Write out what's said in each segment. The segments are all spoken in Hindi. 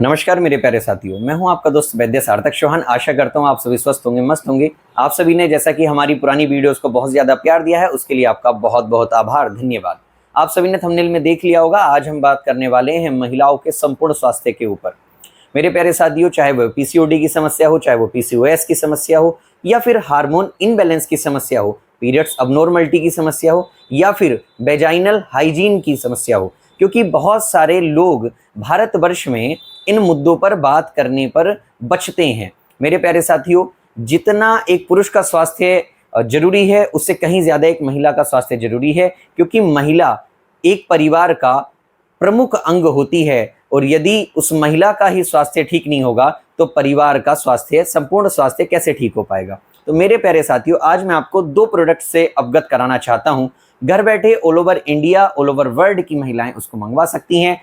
नमस्कार मेरे प्यारे साथियों, मैं हूं आपका दोस्त वैद्य सार्थक चौहान। आशा करता हूं आप सभी स्वस्थ होंगे, मस्त होंगे। आप सभी ने जैसा कि हमारी पुरानी वीडियोस को बहुत ज़्यादा प्यार दिया है, उसके लिए आपका बहुत बहुत आभार, धन्यवाद। आप सभी ने थंबनेल में देख लिया होगा, आज हम बात करने वाले हैं महिलाओं के संपूर्ण स्वास्थ्य के ऊपर। मेरे प्यारे साथियों, चाहे वो पीसीओडी की समस्या हो, चाहे वो पीसीओएस की समस्या हो, या फिर हार्मोन इनबैलेंस की समस्या हो, पीरियड्स अबनॉर्मलिटी की समस्या हो, या फिर वेजाइनल हाइजीन की समस्या हो, क्योंकि बहुत सारे लोग भारतवर्ष में इन मुद्दों पर बात करने पर बचते हैं। मेरे प्यारे साथियों, जितना एक पुरुष का स्वास्थ्य जरूरी है, उससे कहीं ज्यादा एक महिला का स्वास्थ्य जरूरी है, क्योंकि महिला एक परिवार का प्रमुख अंग होती है और यदि उस महिला का ही स्वास्थ्य ठीक नहीं होगा तो परिवार का स्वास्थ्य, संपूर्ण स्वास्थ्य कैसे ठीक हो पाएगा। तो मेरे प्यारे साथियों, आज मैं आपको दो प्रोडक्ट से अवगत कराना चाहता हूं। घर बैठे all over India, all over world की महिलाएं उसको मंगवा सकती हैं।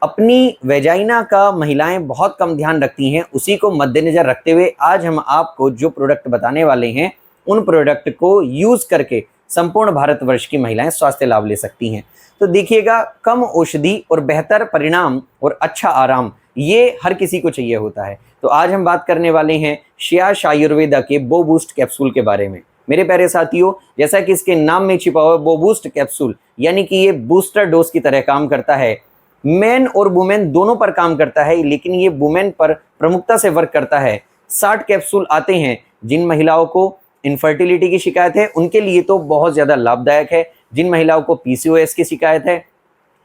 अपनी वेजाइना का महिलाएं बहुत कम ध्यान रखती हैं, उसी को मद्देनजर रखते हुए आज हम आपको जो प्रोडक्ट बताने वाले हैं, उन प्रोडक्ट को यूज करके संपूर्ण भारतवर्ष की महिलाएं स्वास्थ्य लाभ ले सकती हैं। तो देखिएगा, कम औषधि और बेहतर परिणाम और अच्छा आराम, ये हर किसी को चाहिए होता है। तो आज हम बात करने वाले हैं श्रेयस आयुर्वेदा के बो बूस्ट कैप्सूल के बारे में। मेरे प्यारे साथियों, जैसा कि इसके नाम में छिपा हुआ बो बूस्ट कैप्सूल, यानी कि ये बूस्टर डोज की तरह काम करता है। मेन और वुमेन दोनों पर काम करता है, लेकिन ये वुमेन पर प्रमुखता से वर्क करता है। 60 कैप्सूल आते हैं। जिन महिलाओं को इनफर्टिलिटी की शिकायत है, उनके लिए तो बहुत ज़्यादा लाभदायक है। जिन महिलाओं को पीसीओएस की शिकायत है,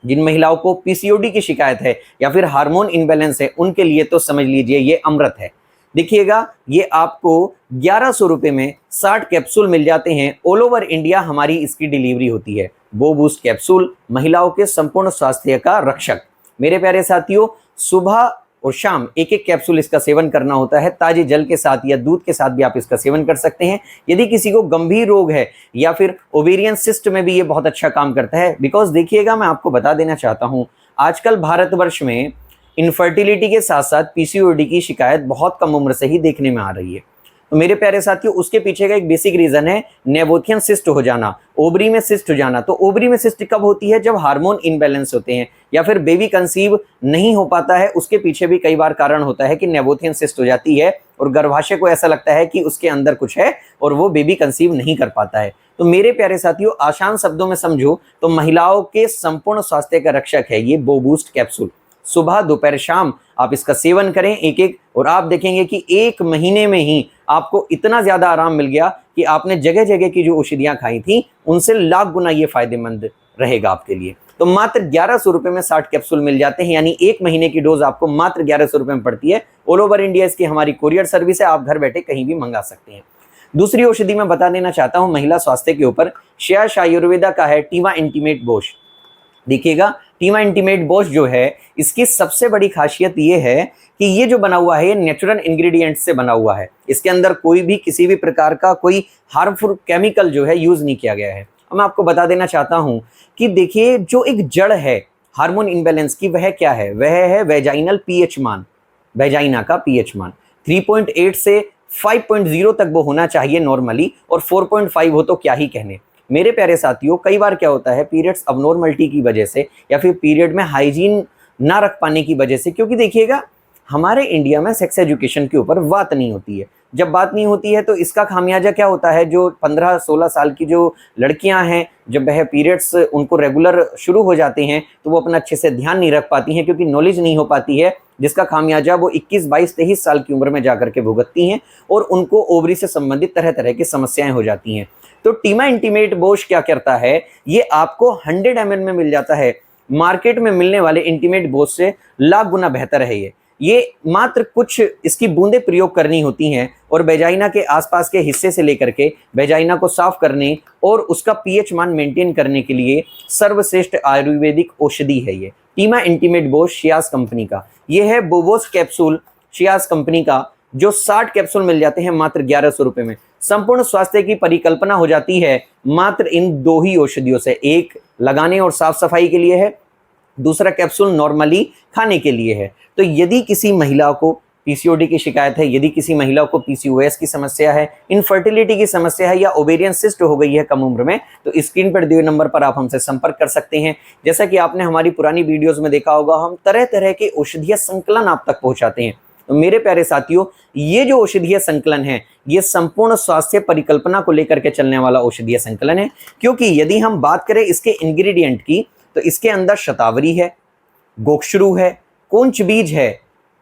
जिन महिलाओं को पीसीओडी की शिकायत है, या फिर हार्मोन इनबैलेंस है, उनके लिए तो समझ लीजिए ये अमृत है। देखिएगा, ये आपको 1100 रुपये में 60 कैप्सूल मिल जाते हैं। ऑल ओवर इंडिया हमारी इसकी डिलीवरी होती है। बो बूस्ट कैप्सूल, महिलाओं के संपूर्ण स्वास्थ्य का रक्षक। मेरे प्यारे साथियों, सुबह और शाम एक एक कैप्सूल इसका सेवन करना होता है। ताजे जल के साथ या दूध के साथ भी आप इसका सेवन कर सकते हैं। यदि किसी को गंभीर रोग है या फिर ओवेरियन सिस्ट में भी ये बहुत अच्छा काम करता है। बिकॉज देखिएगा, मैं आपको बता देना चाहता हूँ, आजकल भारतवर्ष में इनफर्टिलिटी के साथ साथ पीसीओडी की शिकायत बहुत कम उम्र से ही देखने में आ रही है। तो मेरे प्यारे साथियों, उसके पीछे का एक बेसिक रीजन है नेबोथियन सिस्ट हो जाना, ओवरी में सिस्ट हो जाना। तो ओवरी में सिस्ट कब होती है? जब हार्मोन इनबैलेंस होते हैं या फिर बेबी कंसीव नहीं हो पाता है। उसके पीछे भी कई बार कारण होता है कि नेबोथियन सिस्ट हो जाती है और गर्भाशय को ऐसा लगता है कि उसके अंदर कुछ है और वो बेबी कंसीव नहीं कर पाता है। तो मेरे प्यारे साथियों, आसान शब्दों में समझो तो महिलाओं के संपूर्ण स्वास्थ्य का रक्षक है ये बो बूस्ट कैप्सूल। सुबह, दोपहर, शाम आप इसका सेवन करें एक एक, और आप देखेंगे कि 1 महीने में ही आपको इतना ज्यादा आराम मिल गया कि आपने जगह जगह की जो औषधियां खाई थी उनसे लाख गुना ये फायदेमंद रहेगा आपके लिए। तो मात्र 1100 रुपए में 60 कैप्सूल मिल जाते हैं, यानी 1 महीने की डोज आपको मात्र 1100 रुपए में पड़ती है। ऑल ओवर इंडिया इसकी हमारी कोरियर सर्विस है, आप घर बैठे कहीं भी मंगा सकते हैं। दूसरी औषधि मैं बता देना चाहता हूं महिला स्वास्थ्य के ऊपर, श्रेयस आयुर्वेदा का है टीवा इंटीमेट बोश। देखिएगा, टीवा इंटीमेट बोश जो है, इसकी सबसे बड़ी खासियत ये है कि ये जो बना हुआ है ये नेचुरल इंग्रेडिएंट्स से बना हुआ है। इसके अंदर कोई भी किसी भी प्रकार का कोई हार्मफुल केमिकल जो है यूज नहीं किया गया है। अब मैं आपको बता देना चाहता हूं कि देखिए, जो एक जड़ है हार्मोन इनबैलेंस की, वह क्या है? वह है वेजाइनल पीएच मान। वेजाइना का पीएच मान 3.8 से 5.0 तक वो होना चाहिए नॉर्मली, और 4.5 हो तो क्या ही कहने। मेरे प्यारे साथियों, कई बार क्या होता है, पीरियड्स अबनॉर्मलिटी की वजह से या फिर पीरियड में हाइजीन ना रख पाने की वजह से, क्योंकि देखिएगा हमारे इंडिया में सेक्स एजुकेशन के ऊपर बात नहीं होती है। जब बात नहीं होती है तो इसका खामियाजा क्या होता है, जो 15-16 साल की जो लड़कियां हैं, जब वह पीरियड्स उनको रेगुलर शुरू हो जाते हैं तो वो अपना अच्छे से ध्यान नहीं रख पाती हैं, क्योंकि नॉलेज नहीं हो पाती है, जिसका खामियाजा वो 21, 22, 23 साल की उम्र में जाकर के भुगतती हैं और उनको ओवरी से संबंधित तरह तरह की समस्याएं हो जाती हैं। तो टीवा इंटीमेट बोश क्या करता है, ये आपको 100 ml में मिल जाता है। मार्केट में मिलने वाले इंटीमेट बोश से लाख गुना बेहतर है ये मात्र कुछ इसकी बूंदें प्रयोग करनी होती हैं और वेजाइना के आसपास के हिस्से से लेकर के वेजाइना को साफ करने और उसका पीएच मान मेंटेन करने के लिए सर्वश्रेष्ठ आयुर्वेदिक औषधि है ये टीवा इंटीमेट बोश श्रेयस कंपनी का। ये है बोबोस कैप्सूल श्रेयस कंपनी का, जो 60 कैप्सूल मिल जाते हैं मात्र 1100 रुपए में। संपूर्ण स्वास्थ्य की परिकल्पना हो जाती है मात्र इन दो ही औषधियों से। एक लगाने और साफ सफाई के लिए है, दूसरा कैप्सूल नॉर्मली खाने के लिए है। तो यदि किसी महिला को पीसीओडी की शिकायत है, यदि किसी महिला को पीसीओएस की समस्या है, इनफर्टिलिटी की समस्या है या ओवेरियन सिस्ट हो गई है कम उम्र में, तो स्क्रीन पर दिए हुए नंबर पर आप हमसे संपर्क कर सकते हैं। जैसा कि आपने हमारी पुरानी वीडियोस में देखा होगा, हम तरह तरह के औषधीय संकलन आप तक पहुंचाते हैं। तो मेरे प्यारे साथियों, ये जो औषधीय संकलन है, ये संपूर्ण स्वास्थ्य परिकल्पना को लेकर के चलने वाला औषधीय संकलन है। क्योंकि यदि हम बात करें इसके इंग्रेडिएंट की, तो इसके अंदर शतावरी है, गोक्षरू है, कुंच बीज है,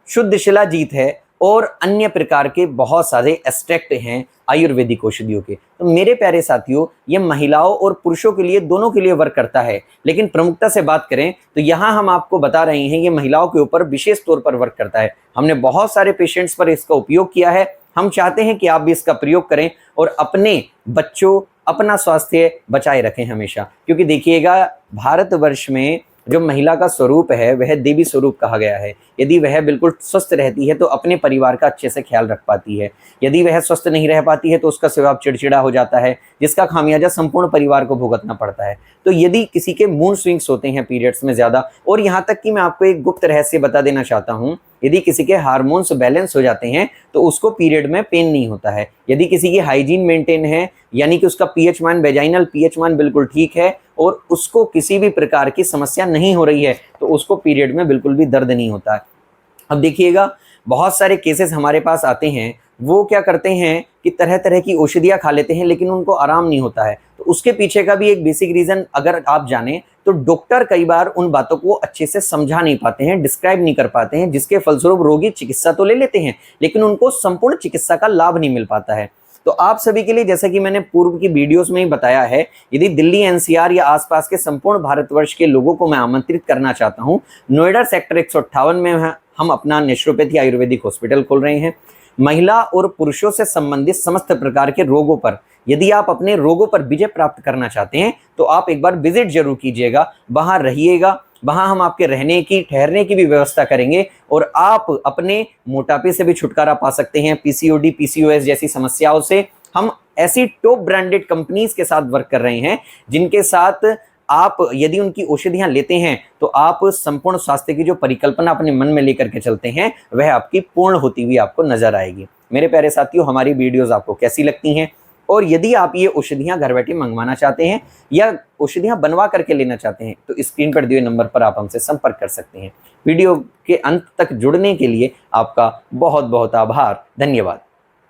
शुद्ध शिलाजीत है और अन्य प्रकार के बहुत सारे एक्सट्रैक्ट हैं आयुर्वेदिक औषधियों के। तो मेरे प्यारे साथियों, ये महिलाओं और पुरुषों के लिए, दोनों के लिए वर्क करता है। लेकिन प्रमुखता से बात करें तो यहाँ हम आपको बता रहे हैं ये महिलाओं के ऊपर विशेष तौर पर वर्क करता है। हमने बहुत सारे पेशेंट्स पर इसका उपयोग किया है। हम चाहते हैं कि आप भी इसका प्रयोग करें और अपने बच्चों, अपना स्वास्थ्य बचाए रखें हमेशा। क्योंकि देखिएगा, भारतवर्ष में जो महिला का स्वरूप है वह देवी स्वरूप कहा गया है। यदि वह बिल्कुल स्वस्थ रहती है तो अपने परिवार का अच्छे से ख्याल रख पाती है। यदि वह स्वस्थ नहीं रह पाती है तो उसका स्वभाव चिड़चिड़ा हो जाता है, जिसका खामियाजा संपूर्ण परिवार को भुगतना पड़ता है। तो यदि किसी के मूड स्विंग्स होते हैं पीरियड्स में ज़्यादा, और यहाँ तक कि मैं आपको एक गुप्त रहस्य बता देना चाहता हूँ, यदि किसी के हार्मोन्स बैलेंस हो जाते हैं तो उसको पीरियड में पेन नहीं होता है। यदि किसी की हाइजीन मेंटेन है, यानी कि उसका पीएच मान, वेजाइनल पीएच मान बिल्कुल ठीक है और उसको किसी भी प्रकार की समस्या नहीं हो रही है, तो उसको पीरियड में बिल्कुल भी दर्द नहीं होता है। अब देखिएगा, बहुत सारे केसेस हमारे पास आते हैं, वो क्या करते हैं कि तरह तरह की औषधियाँ खा लेते हैं लेकिन उनको आराम नहीं होता है। तो उसके पीछे का भी एक बेसिक रीज़न अगर आप जानें तो डॉक्टर कई बार उन बातों को अच्छे से समझा नहीं पाते हैं, डिस्क्राइब नहीं कर पाते हैं, जिसके फलस्वरूप रोगी चिकित्सा तो ले लेते हैं लेकिन उनको संपूर्ण चिकित्सा का लाभ नहीं मिल पाता है। तो आप सभी के लिए, जैसा कि मैंने पूर्व की वीडियोस में ही बताया है, यदि दिल्ली एनसीआर या आसपास के संपूर्ण भारतवर्ष के लोगों को मैं आमंत्रित करना चाहता हूं, नोएडा सेक्टर 158 में हम अपना नेचुरोपैथी आयुर्वेदिक हॉस्पिटल खोल रहे हैं। महिला और पुरुषों से संबंधित समस्त प्रकार के रोगों पर, यदि आप अपने रोगों पर विजय प्राप्त करना चाहते हैं तो आप एक बार विजिट जरूर कीजिएगा, वहां रहिएगा। वहां हम आपके रहने की, ठहरने की भी व्यवस्था करेंगे और आप अपने मोटापे से भी छुटकारा पा सकते हैं। पीसीओडी, पीसीओएस जैसी समस्याओं से हम ऐसी टॉप ब्रांडेड कंपनीज के साथ वर्क कर रहे हैं जिनके साथ आप यदि उनकी औषधियां लेते हैं तो आप संपूर्ण स्वास्थ्य की जो परिकल्पना अपने मन में लेकर के चलते हैं वह आपकी पूर्ण होती हुई आपको नजर आएगी। मेरे प्यारे साथियों, हमारी वीडियोस आपको कैसी लगती हैं? और यदि आप ये औषधियां घर बैठे मंगवाना चाहते हैं या औषधियां बनवा करके लेना चाहते हैं तो स्क्रीन पर दिए नंबर पर आप हमसे संपर्क कर सकते हैं। वीडियो के अंत तक जुड़ने के लिए आपका बहुत बहुत आभार। धन्यवाद।